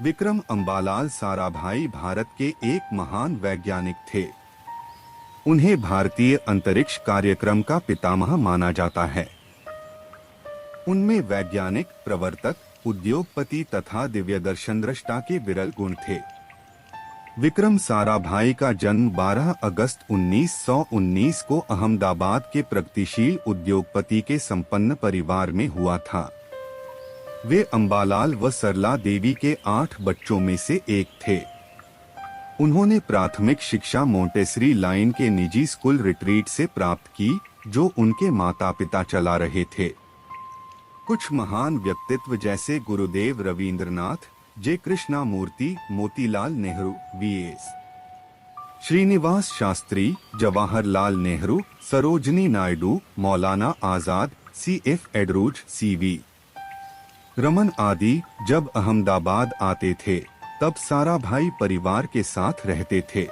विक्रम अंबालाल साराभाई भारत के एक महान वैज्ञानिक थे। उन्हें भारतीय अंतरिक्ष कार्यक्रम का पितामह माना जाता है। उनमें वैज्ञानिक, प्रवर्तक, उद्योगपति तथा दिव्यदर्शनद्रष्टा के विरल गुण थे। विक्रम साराभाई का जन्म 12 अगस्त 1919 को अहमदाबाद के प्रगतिशील उद्योगपति के संपन्न परिवार में हुआ था। वे अंबालाल व सरला देवी के 8 बच्चों में से एक थे। उन्होंने प्राथमिक शिक्षा मोंटेसरी लाइन के निजी स्कूल रिट्रीट से प्राप्त की, जो उनके माता पिता चला रहे थे। कुछ महान व्यक्तित्व जैसे गुरुदेव रवींद्रनाथ, जे Krishnamurthy, Motilal Nehru, VS Srinivas Shastri, Jawaharlal Nehru, Sarojini Naidu, Maulana Azad, CF एडरूज, CV Raman आदि जब अहमदाबाद आते थे तब साराभाई परिवार के साथ रहते थे।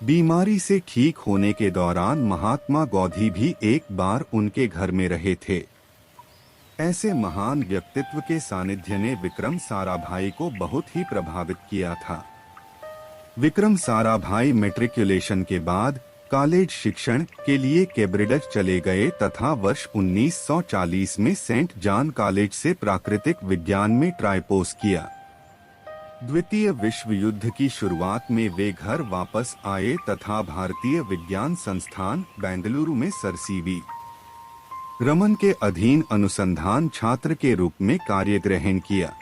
बीमारी से ठीक होने के दौरान महात्मा गांधी भी एक बार उनके घर में रहे थे। ऐसे महान व्यक्तित्व के सानिध्य ने विक्रम साराभाई को बहुत ही प्रभावित किया था। विक्रम साराभाई मैट्रिकुलेशन के बाद कॉलेज शिक्षण के लिए कैम्ब्रिज चले गए तथा वर्ष 1940 में सेंट जॉन कॉलेज से प्राकृतिक विज्ञान में ट्राइपोस किया। द्वितीय विश्व युद्ध की शुरुआत में वे घर वापस आए तथा भारतीय विज्ञान संस्थान बेंगलुरु में सर सीवी रमन के अधीन अनुसंधान छात्र के रूप में कार्य ग्रहण किया।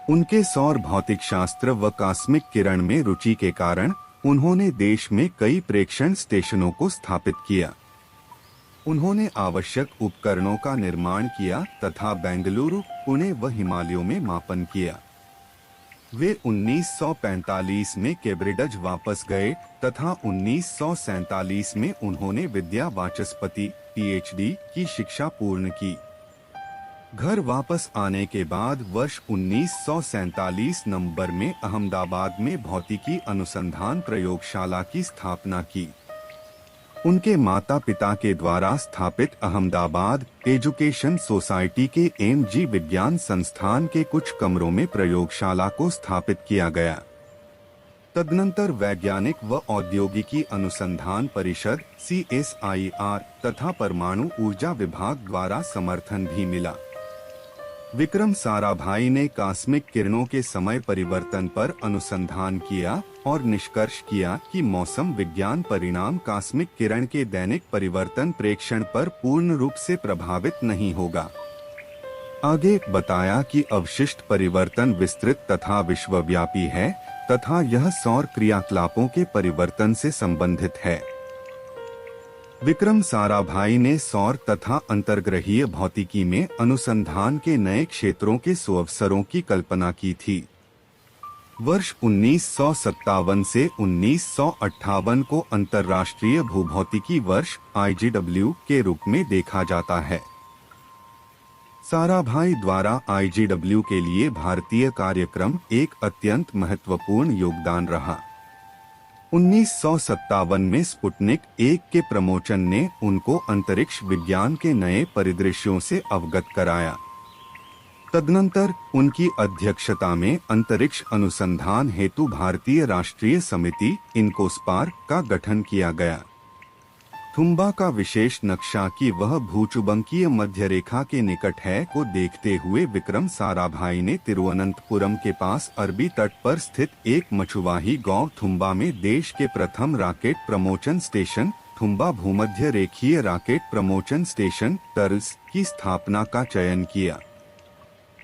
उनके सौर भौतिक शास्त्र व कॉस्मिक किरण में रुचि के कारण उन्होंने देश में कई प्रेक्षण स्टेशनों को स्थापित किया। उन्होंने आवश्यक उपकरणों का निर्माण किया तथा बेंगलुरु, पुणे व हिमालयों में मापन किया। वे 1945 में कैम्ब्रिज वापस गए तथा 1947 में उन्होंने विद्या वाचस्पति पीएचडी की शिक्षा पूर्ण की। घर वापस आने के बाद वर्ष 1947 नवंबर में अहमदाबाद में भौतिकी अनुसंधान प्रयोगशाला की स्थापना की। उनके माता पिता के द्वारा स्थापित अहमदाबाद एजुकेशन सोसाइटी के एमजी विज्ञान संस्थान के कुछ कमरों में प्रयोगशाला को स्थापित किया गया। तदनंतर वैज्ञानिक व औद्योगिकी अनुसंधान परिषद CSIR तथा परमाणु ऊर्जा विभाग द्वारा समर्थन भी मिला। विक्रम साराभाई ने कॉस्मिक किरणों के समय परिवर्तन पर अनुसंधान किया और निष्कर्ष किया कि मौसम विज्ञान परिणाम कॉस्मिक किरण के दैनिक परिवर्तन प्रेक्षण पर पूर्ण रूप से प्रभावित नहीं होगा। आगे बताया कि अवशिष्ट परिवर्तन विस्तृत तथा विश्वव्यापी है तथा यह सौर क्रियाकलापों के परिवर्तन से संबंधित है। विक्रम साराभाई ने सौर तथा अंतर्ग्रहीय भौतिकी में अनुसंधान के नए क्षेत्रों के सुअवसरों की कल्पना की थी। वर्ष 1957 से 1958 को अंतर्राष्ट्रीय भूभौतिकी वर्ष IGW के रूप में देखा जाता है। साराभाई द्वारा IGW के लिए भारतीय कार्यक्रम एक अत्यंत महत्वपूर्ण योगदान रहा। 1957 में स्पुतनिक 1 के प्रमोशन ने उनको अंतरिक्ष विज्ञान के नए परिदृश्यों से अवगत कराया। तदनंतर उनकी अध्यक्षता में अंतरिक्ष अनुसंधान हेतु भारतीय राष्ट्रीय समिति इनकोस्पार का गठन किया गया। थुम्बा का विशेष नक्शा कि वह भूचुंबकीय मध्य रेखा के निकट है को देखते हुए विक्रम साराभाई ने तिरुवनंतपुरम के पास अरबी तट पर स्थित एक मछुवाही गांव थुम्बा में देश के प्रथम रॉकेट प्रमोशन स्टेशन थुम्बा भूमध्य रेखीय रॉकेट प्रमोशन स्टेशन टर्ल्स की स्थापना का चयन किया।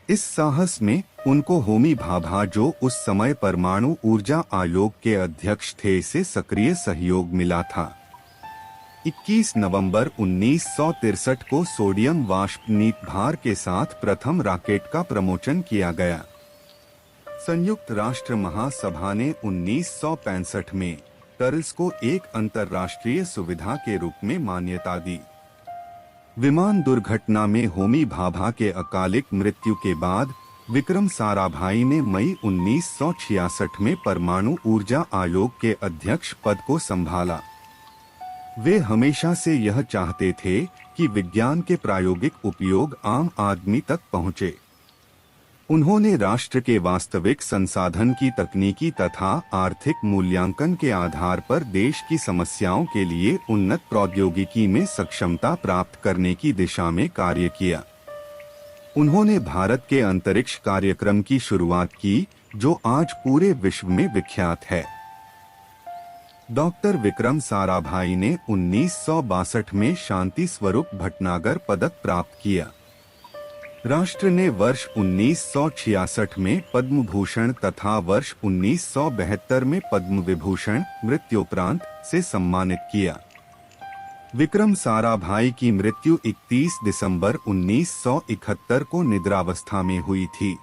इस साहस में उनको होमी भाभा, जो उस समय परमाणु ऊर्जा आयोग के अध्यक्ष थे, से सक्रिय सहयोग मिला था। 21 नवंबर 1963 को सोडियम वाष्प नीतभार के साथ प्रथम रॉकेट का प्रमोशन किया गया। संयुक्त राष्ट्र महासभा ने 1965 में टर्ल्स को एक अंतर्राष्ट्रीय सुविधा के रूप में मान्यता दी। विमान दुर्घटना में होमी भाभा के अकालिक मृत्यु के बाद विक्रम साराभाई ने मई 1966 में परमाणु ऊर्जा आयोग के अध्यक्ष पद को संभाला। वे हमेशा से यह चाहते थे कि विज्ञान के प्रायोगिक उपयोग आम आदमी तक पहुंचे। उन्होंने राष्ट्र के वास्तविक संसाधन की तकनीकी तथा आर्थिक मूल्यांकन के आधार पर देश की समस्याओं के लिए उन्नत प्रौद्योगिकी में सक्षमता प्राप्त करने की दिशा में कार्य किया। उन्होंने भारत के अंतरिक्ष कार्यक्रम की शुरुआत की, जो आज पूरे विश्व में विख्यात है। डॉक्टर विक्रम साराभाई ने 1962 में शांति स्वरूप भटनागर पदक प्राप्त किया। राष्ट्र ने वर्ष 1966 में पद्म भूषण तथा वर्ष 1972 में पद्म विभूषण मृत्युपरांत से सम्मानित किया। विक्रम साराभाई की मृत्यु 31 दिसंबर 1971 को निद्रावस्था में हुई थी।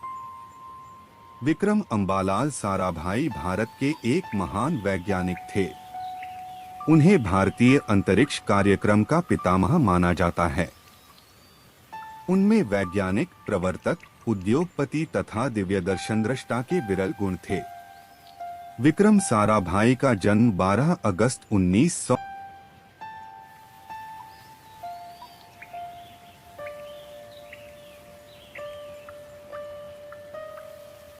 विक्रम अंबालाल साराभाई भारत के एक महान वैज्ञानिक थे। उन्हें भारतीय अंतरिक्ष कार्यक्रम का पितामह माना जाता है। उनमें वैज्ञानिक, प्रवर्तक, उद्योगपति तथा दिव्यदर्शन दृष्टा के विरल गुण थे। विक्रम साराभाई का जन्म 12 अगस्त 1900